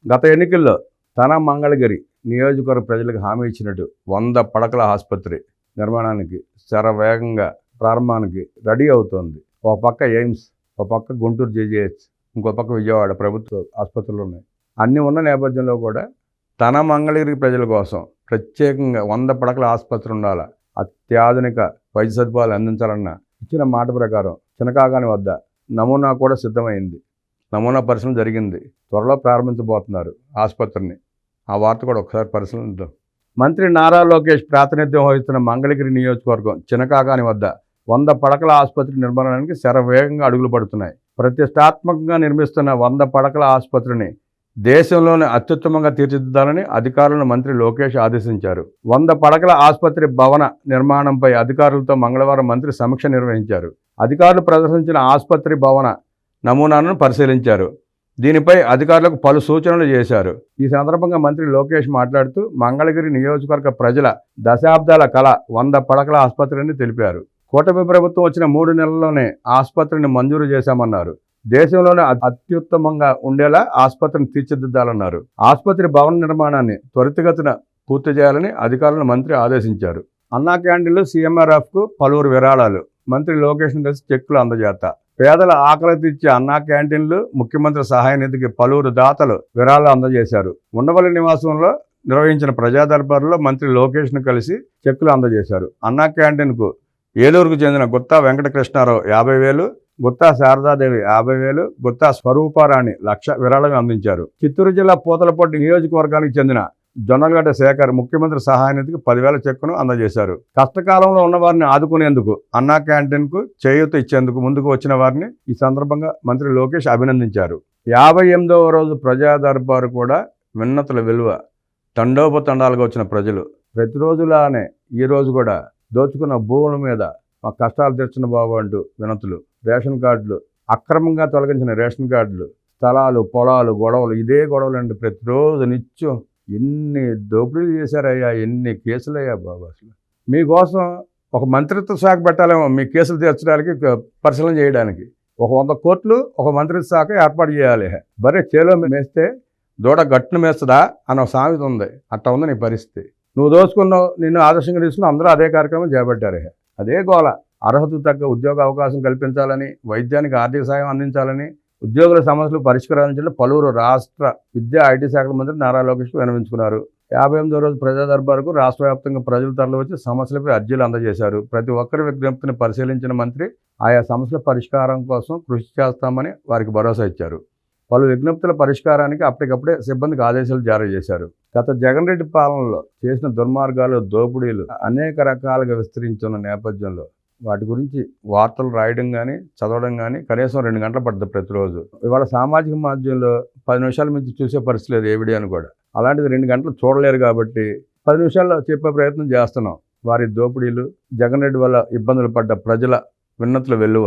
గత ఎన్నికల్లో తన మంగళగిరి నియోజకవర్గ ప్రజలకు హామీ ఇచ్చినట్టు 100 పడకల ఆసుపత్రి నిర్మాణానికి శరవేగంగా ప్రారంభానికి రెడీ అవుతోంది. ఒక పక్క ఎయిమ్స్, ఒక పక్క గుంటూరు జేజేహెచ్, ఇంకో పక్క విజయవాడ ప్రభుత్వ ఆసుపత్రులు ఉన్నాయి. అన్నీ ఉన్న నేపథ్యంలో కూడా తన మంగళగిరి ప్రజల కోసం ప్రత్యేకంగా 100 పడకల ఆసుపత్రి ఉండాలి, అత్యాధునిక వైద్య సదుపాయాలు అందించాలన్న ఇచ్చిన మాట ప్రకారం చినకాకాని వద్ద నమూనా కూడా సిద్ధమైంది. నమూనా పరిశీలన జరిగింది. త్వరలో ప్రారంభించబోతున్నారు ఆసుపత్రిని. ఆ వార్త కూడా ఒకసారి పరిశీలిద్దాం. మంత్రి నారా లోకేష్ ప్రాతినిధ్యం వహిస్తున్న మంగళగిరి నియోజకవర్గం చినకాకాని వద్ద 100 పడకల ఆసుపత్రి నిర్మాణానికి శరవేగంగా అడుగులు పడుతున్నాయి. ప్రతిష్టాత్మకంగా నిర్మిస్తున్న 100 పడకల ఆసుపత్రిని దేశంలోనే అత్యుత్తమంగా తీర్చిదిద్దాలని అధికారులను మంత్రి లోకేష్ ఆదేశించారు. 100 పడకల ఆసుపత్రి భవన నిర్మాణంపై అధికారులతో మంగళవారం మంత్రి సమీక్ష నిర్వహించారు. అధికారులు ప్రదర్శించిన ఆసుపత్రి భవన నమూనాను పరిశీలించారు. దీనిపై అధికారులకు పలు సూచనలు చేశారు. ఈ సందర్భంగా మంత్రి లోకేష్ మాట్లాడుతూ మంగళగిరి నియోజకవర్గ ప్రజల దశాబ్దాల కళ 100 పడకల ఆసుపత్రిని తెలిపారు. కూటమి ప్రభుత్వం వచ్చిన 3 నెలల్లోనే ఆసుపత్రిని మంజూరు చేశామన్నారు. దేశంలోనే అత్యుత్తమంగా ఉండేలా ఆసుపత్రిని తీర్చిదిద్దాలన్నారు. ఆసుపత్రి భవన నిర్మాణాన్ని త్వరితగతిన పూర్తి చేయాలని అధికారులను మంత్రి ఆదేశించారు. అన్నా క్యాంటీన్లు సీఎంఆర్ఎఫ్కు పలువురు విరాళాలు. మంత్రి లోకేష్ను కలిసి చెక్కులు అందజేత. పేదల ఆకలి తీర్చే అన్నా క్యాంటీన్లు, ముఖ్యమంత్రి సహాయ నిధికి పలువురు దాతలు విరాళాలు అందజేశారు. ఉండవల్లి నివాసంలో నిర్వహించిన ప్రజా దర్బారులో మంత్రి లోకేష్ను కలిసి చెక్కులు అందజేశారు. అన్నా క్యాంటీన్కు ఏలూరుకు చెందిన గుత్తా వెంకటకృష్ణారావు 50,000, గుత్తా శారదాదేవి 50,000, గుత్తా స్వరూపారాణి 1,00,000 విరాళం అందించారు. చిత్తూరు జిల్లా పూతలపట్టు నియోజకవర్గానికి చెందిన జొన్నలగడ్డ శేఖర్ ముఖ్యమంత్రి సహాయ నిధికి 10,000 చెక్కును అందజేశారు. కష్టకాలంలో ఉన్న వారిని ఆదుకునేందుకు అన్నా క్యాంటీన్కు చేయూత ఇచ్చేందుకు ముందుకు వచ్చిన వారిని ఈ సందర్భంగా మంత్రి లోకేష్ అభినందించారు. 58వ రోజు ప్రజా దర్బారు కూడా విన్నతుల విలువ. తండోపతండాలుగా వచ్చిన ప్రజలు ప్రతిరోజులానే ఈరోజు కూడా దోచుకున్న భూముల మీద మా కష్టాలు తీర్చిన బాబు అంటూ వినతులు. రేషన్ కార్డులు, అక్రమంగా తొలగించిన రేషన్ కార్డులు, స్థలాలు, పొలాలు, గొడవలు, ఇదే గొడవలు అండి. ప్రతిరోజు నిత్యం ఎన్ని దోపిడీలు చేశారయ్యా, ఎన్ని కేసులయ్యా బాబు. అసలు మీకోసం ఒక మంత్రిత్వ శాఖ పెట్టాలేమో మీ కేసులు తీర్చడానికి, పరిశీలన చేయడానికి. ఒక 100 కోట్లు ఒక మంత్రిత్వ శాఖ ఏర్పాటు చేయాలి. బరే చేలో మేస్తే దూడ గట్టును మేస్తుందా అన్న సామెత ఉంది. అట్లా ఉంది నీ పరిస్థితి. నువ్వు దోచుకున్నావు, నిన్ను ఆదర్శంగా తీసుకుని అందరూ అదే కార్యక్రమం చేపట్టారు. అదే గోల. అర్హతకు తగ్గ ఉద్యోగ అవకాశం కల్పించాలని, వైద్యానికి ఆర్థిక సాయం అందించాలని, ఉద్యోగుల సమస్యలు పరిష్కరించాలని పలువురు రాష్ట్ర విద్యా ఐటీ శాఖల మంత్రి నారా లోకేష్కు విన్నవించుకున్నారు. 58వ రోజు ప్రజా దర్బారుకు రాష్ట్ర వ్యాప్తంగా ప్రజలు తరలివచ్చి సమస్యలపై అర్జీలు అందజేశారు. ప్రతి ఒక్కరి విజ్ఞప్తిని పరిశీలించిన మంత్రి ఆయా సమస్యల పరిష్కారం కోసం కృషి చేస్తామని వారికి భరోసా ఇచ్చారు. పలు విజ్ఞప్తుల పరిష్కారానికి అప్పటికప్పుడే సిబ్బందికి ఆదేశాలు జారీ చేశారు. గత జగన్ రెడ్డి పాలనలో చేసిన దుర్మార్గాలు, దోపిడీలు అనేక రకాలుగా విస్తరించిన నేపథ్యంలో వాటి గురించి వార్తలు రాయడం కానీ, చదవడం కానీ కనీసం 2 గంటలు పడుతుంది ప్రతిరోజు. ఇవాళ సామాజిక మాధ్యమంలో 10 నిమిషాల నుంచి చూసే పరిస్థితి లేదు ఏ వీడియోని కూడా. అలాంటిది 2 గంటలు చూడలేరు కాబట్టి 10 నిమిషాల్లో చెప్పే ప్రయత్నం చేస్తున్నాం. వారి దోపిడీలు, జగన్ రెడ్డి వల్ల ఇబ్బందులు పడ్డ ప్రజల విన్నతుల వెల్లువ.